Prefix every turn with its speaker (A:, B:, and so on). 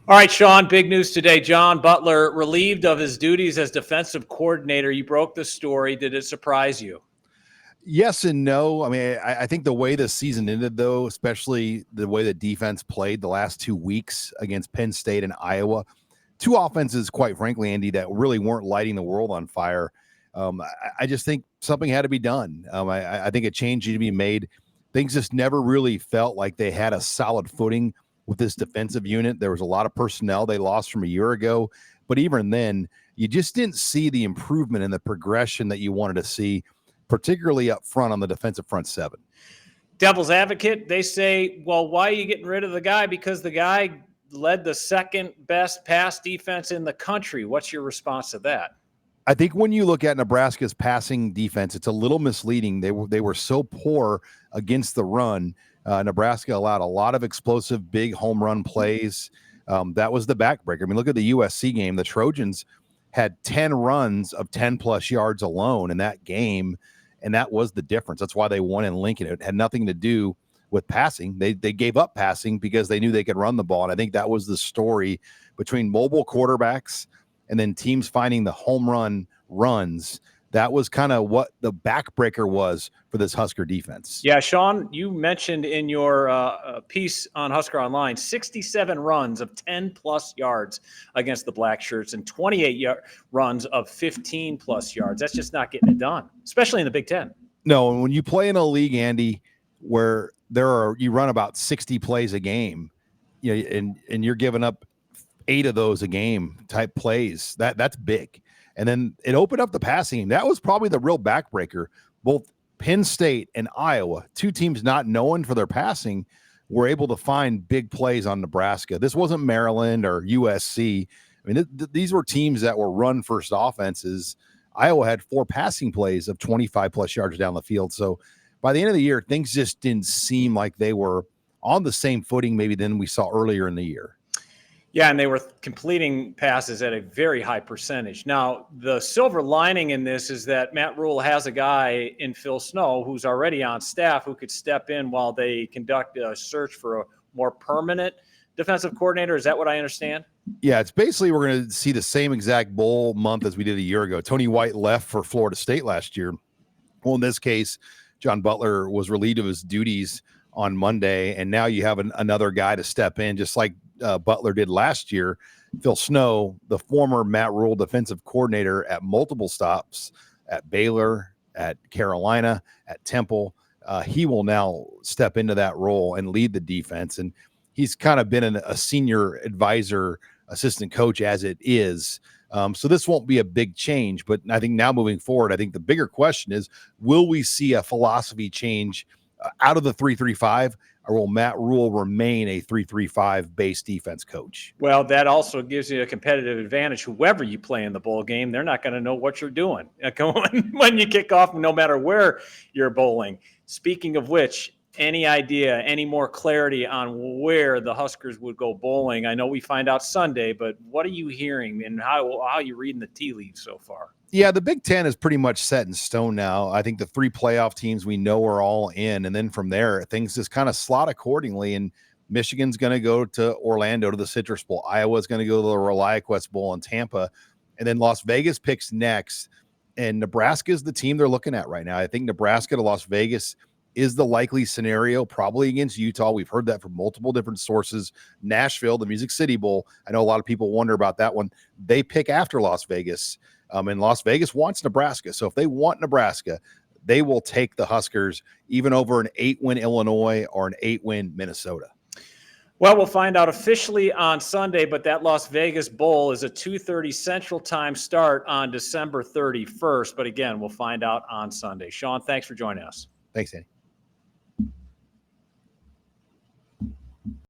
A: All right, Sean, big news today. John Butler relieved of his duties as defensive coordinator. You broke the story. Did it surprise you?
B: Yes and no. I mean, I think the way the season ended, though, especially the way the defense played the last 2 weeks against Penn State and Iowa, two offenses, quite frankly, Andy, that really weren't lighting the world on fire. I just think something had to be done. I think a change needed to be made. Things just never really felt like they had a solid footing with this defensive unit. There was a lot of personnel they lost from a year ago, but even then, you just didn't see the improvement and the progression that you wanted to see, particularly up front on the defensive front seven.
A: Devil's advocate, they say, well, why are you getting rid of the guy? Because the guy led the second best pass defense in the country. What's your response to that?
B: I think when you look at Nebraska's passing defense, it's a little misleading. They were so poor against the run. Nebraska allowed a lot of explosive big home run plays. That was the backbreaker. I mean, look at the USC game. The Trojans had 10 runs of 10-plus yards alone in that game, and that was the difference. That's why they won in Lincoln. It had nothing to do with passing. They gave up passing because they knew they could run the ball, and I think that was the story between mobile quarterbacks and then teams finding the home run runs. That was kind of what the backbreaker was for this Husker defense.
A: Yeah, Sean, you mentioned in your piece on Husker Online 67 runs of 10-plus yards against the Black Shirts and 28 runs of 15-plus yards. That's just not getting it done, especially in the Big Ten.
B: No, and when you play in a league, Andy, where you run about 60 plays a game, and you're giving up 8 of those a game type plays, that's big. And then it opened up the passing game. That was probably the real backbreaker. Both Penn State and Iowa, two teams not known for their passing, were able to find big plays on Nebraska. This wasn't Maryland or USC. I mean, these were teams that were run-first offenses. Iowa had 4 passing plays of 25-plus yards down the field. So by the end of the year, things just didn't seem like they were on the same footing maybe than we saw earlier in the year.
A: Yeah, and they were completing passes at a very high percentage. Now, the silver lining in this is that Matt Rhule has a guy in Phil Snow who's already on staff who could step in while they conduct a search for a more permanent defensive coordinator. Is that what I understand?
B: Yeah, it's basically we're going to see the same exact bowl month as we did a year ago. Tony White left for Florida State last year. Well, in this case, John Butler was relieved of his duties on Monday, and now you have another guy to step in, just like Butler did last year. Phil Snow, the former Matt Rhule defensive coordinator at multiple stops at Baylor, at Carolina, at Temple, he will now step into that role and lead the defense. And he's kind of been a senior advisor, assistant coach as it is. So this won't be a big change, but I think now moving forward, I think the bigger question is, will we see a philosophy change out of the 3-3-5, or will Matt Rhule remain a 3-3-5 base defense coach?
A: Well, that also gives you a competitive advantage. Whoever you play in the bowl game, they're not going to know what you're doing when you kick off, no matter where you're bowling. Speaking of which, any idea, any more clarity on where the Huskers would go bowling? I know we find out Sunday, but what are you hearing and how are you reading the tea leaves so far?
B: Yeah, the Big Ten is pretty much set in stone now. I think the 3 playoff teams we know are all in. And then from there, things just kind of slot accordingly. And Michigan's going to go to Orlando to the Citrus Bowl. Iowa's going to go to the ReliaQuest Bowl in Tampa. And then Las Vegas picks next. And Nebraska is the team they're looking at right now. I think Nebraska to Las Vegas is the likely scenario, probably against Utah. We've heard that from multiple different sources. Nashville, the Music City Bowl. I know a lot of people wonder about that one. They pick after Las Vegas. And Las Vegas wants Nebraska. So if they want Nebraska, they will take the Huskers even over an 8-win Illinois or an 8-win Minnesota.
A: Well, we'll find out officially on Sunday, but that Las Vegas Bowl is a 2:30 Central Time start on December 31st. But again, we'll find out on Sunday. Sean, thanks for joining us.
B: Thanks, Andy.